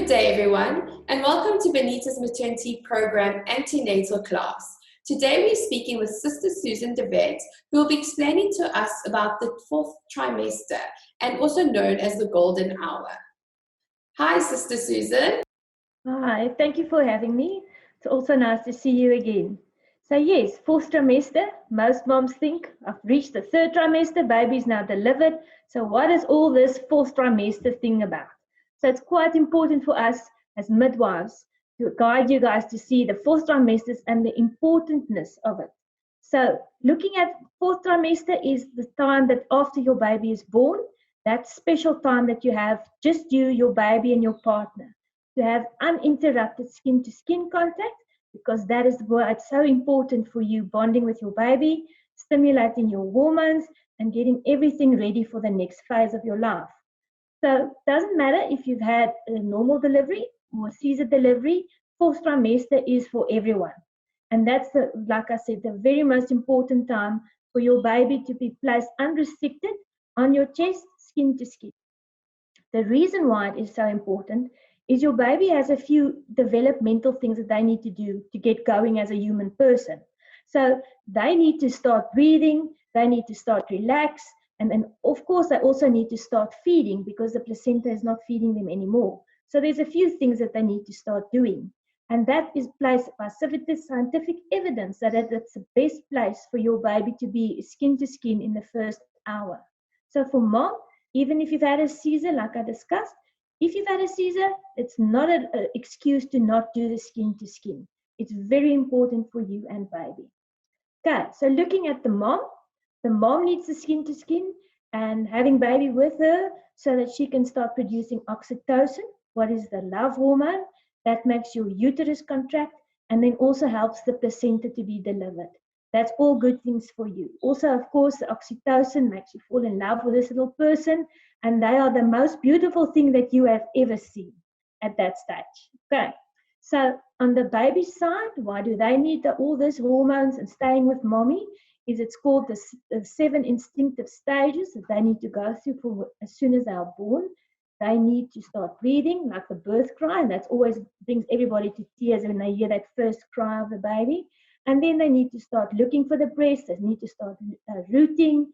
day, everyone, and welcome to Benita's maternity program Antenatal class. Today we're speaking with Sister Susan DeVet, who will be explaining to us about the fourth trimester, and also known as the golden hour. Hi, Sister Susan. Hi, thank you for having me. It's also nice to see you again. So yes, fourth trimester, most moms think, I've reached the third trimester, baby's now delivered. So what is all this fourth trimester thing about? So it's quite important for us as midwives to guide you guys to see the fourth trimesters and the importantness of it. So looking at fourth trimester is the time that after your baby is born, that special time that you have just you, your baby and your partner, to have uninterrupted skin-to-skin contact, because that is why it's so important for you bonding with your baby, stimulating your hormones, and getting everything ready for the next phase of your life. So it doesn't matter if you've had a normal delivery or a Caesar delivery, fourth trimester is for everyone. And that's, like I said, the very most important time for your baby to be placed unrestricted on your chest, skin to skin. The reason why it is so important is your baby has a few developmental things that they need to do to get going as a human person. So they need to start breathing, they need to start relax, and then of course they also need to start feeding because the placenta is not feeding them anymore. So there's a few things that they need to start doing. And that is placed by scientific evidence that it's the best place for your baby to be skin to skin in the first hour. So for mom, even if you've had a Caesar, like I discussed, if you've had a Caesar, it's not an excuse to not do the skin to skin. It's very important for you and baby. Okay, so looking at the mom needs the skin to skin and having baby with her so that she can start producing oxytocin, what is the love hormone that makes your uterus contract and then also helps the placenta to be delivered. That's all good things for you. Also, of course, the oxytocin makes you fall in love with this little person, and they are the most beautiful thing that you have ever seen at that stage. Okay, so on the baby side, why do they need all these hormones and staying with mommy? Is it's called the 7 instinctive stages that they need to go through as soon as they are born. They need to start breathing, like the birth cry, and that always brings everybody to tears when they hear that first cry of the baby. And then they need to start looking for the breast, they need to start rooting,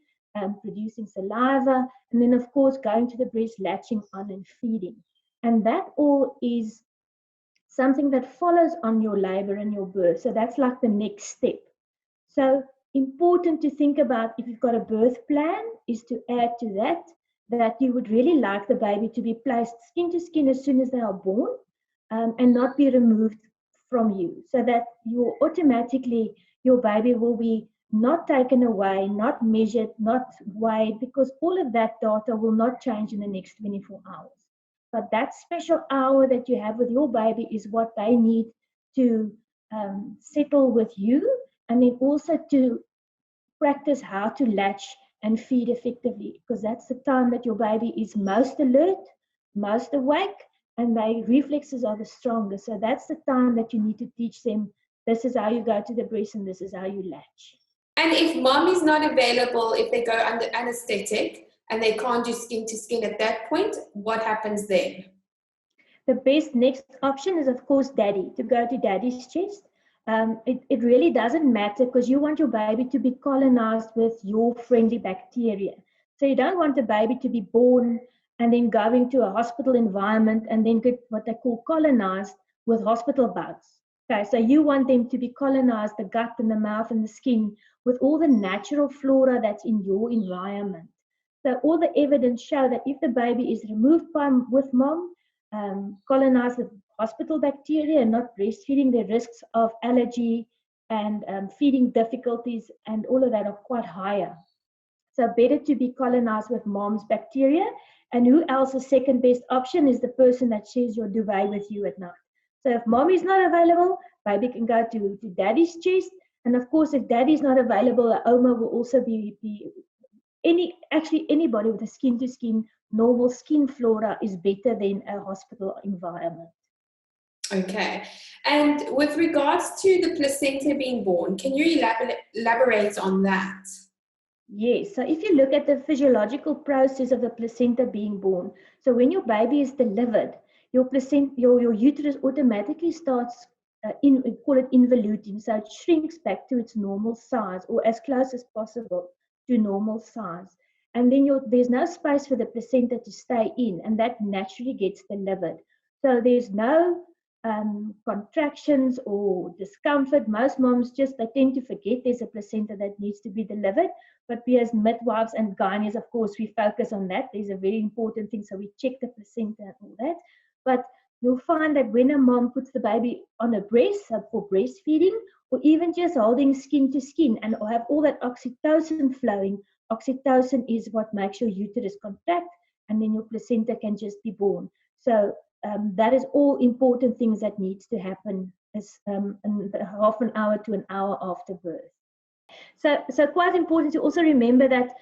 producing saliva, and then of course going to the breast, latching on and feeding. And that all is something that follows on your labor and your birth. So that's like the next step. So important to think about if you've got a birth plan is to add to that you would really like the baby to be placed skin to skin as soon as they are born and not be removed from you, so that your baby will be not taken away, not measured, not weighed, because all of that data will not change in the next 24 hours. But that special hour that you have with your baby is what they need to settle with you, and then also to practice how to latch and feed effectively, because that's the time that your baby is most alert, most awake, and their reflexes are the strongest. So that's the time that you need to teach them, this is how you go to the breast and this is how you latch. And if mom is not available, if they go under anesthetic and they can't do skin to skin at that point, what happens then? The best next option is, of course, daddy, to go to daddy's chest. It really doesn't matter because you want your baby to be colonized with your friendly bacteria. So you don't want the baby to be born and then going to a hospital environment and then get what they call colonized with hospital bugs. Okay, so you want them to be colonized, the gut and the mouth and the skin, with all the natural flora that's in your environment. So all the evidence show that if the baby is removed with mom, colonized with hospital bacteria and not breastfeeding, the risks of allergy and feeding difficulties and all of that are quite higher. So better to be colonized with mom's bacteria. And who else's second best option is the person that shares your duvet with you at night. So if mom is not available, baby can go to daddy's chest. And of course, if daddy's not available, a Oma will also be anybody with a skin to skin, normal skin flora is better than a hospital environment. Okay. And with regards to the placenta being born, can you elaborate on that? Yes, so if you look at the physiological process of the placenta being born, so when your baby is delivered, your uterus automatically starts we call it involuting, so it shrinks back to its normal size or as close as possible to normal size. And then there's no space for the placenta to stay in, and that naturally gets delivered. So there's no contractions or discomfort. Most moms they tend to forget there's a placenta that needs to be delivered. But we as midwives and gynaes, of course, we focus on that. There's a very important thing. So we check the placenta and all that. But you'll find that when a mom puts the baby on a breast for breastfeeding, or even just holding skin to skin and have all that oxytocin flowing, oxytocin is what makes your uterus contract, and then your placenta can just be born. So that is all important things that needs to happen as in half an hour to an hour after birth. So quite important to also remember that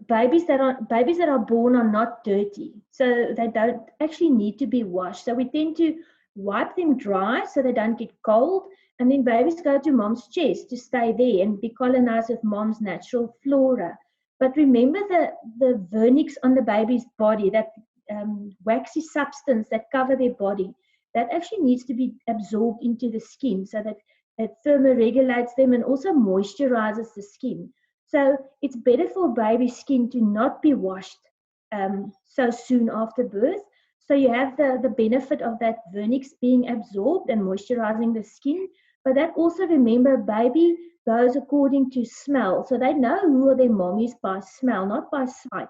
babies that are born are not dirty, so they don't actually need to be washed. So we tend to wipe them dry so they don't get cold, and then babies go to mom's chest to stay there and be colonized with mom's natural flora. But remember the vernix on the baby's body, that waxy substance that cover their body, that actually needs to be absorbed into the skin so that it thermoregulates them and also moisturizes the skin. So it's better for baby skin to not be washed so soon after birth. So you have the benefit of that vernix being absorbed and moisturizing the skin. But that also, remember, baby goes according to smell. So they know who are their mommies by smell, not by sight.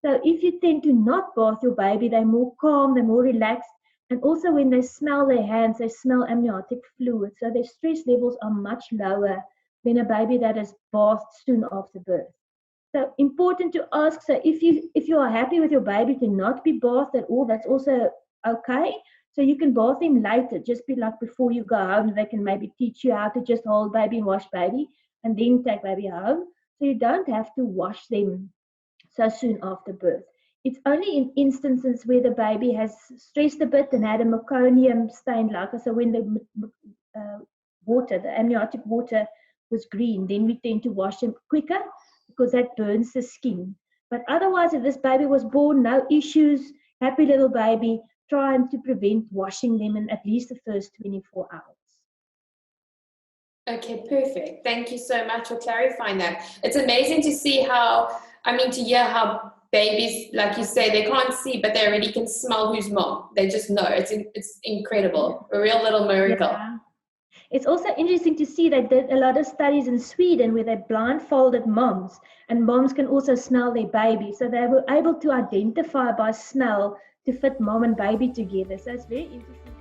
So if you tend to not bath your baby, they're more calm, they're more relaxed. And also when they smell their hands, they smell amniotic fluid. So their stress levels are much lower than a baby that is bathed soon after birth. So important to ask, so if you are happy with your baby to not be bathed at all, that's also okay. So you can bath them later, just be like before you go home, they can maybe teach you how to just hold baby and wash baby and then take baby home. So you don't have to wash them so soon after birth. It's only in instances where the baby has stressed a bit and had a meconium stain, like so when the water, the amniotic water was green, then we tend to wash them quicker because that burns the skin. But otherwise, if this baby was born, no issues, happy little baby, trying to prevent washing them in at least the first 24 hours. Okay, perfect. Thank you so much for clarifying that. It's amazing to see to hear how babies, like you say, they can't see, but they already can smell who's mom. They just know. It's incredible. A real little miracle. Yeah. It's also interesting to see that there's a lot of studies in Sweden where they blindfolded moms, and moms can also smell their baby. So they were able to identify by smell to fit mom and baby together. So it's very interesting.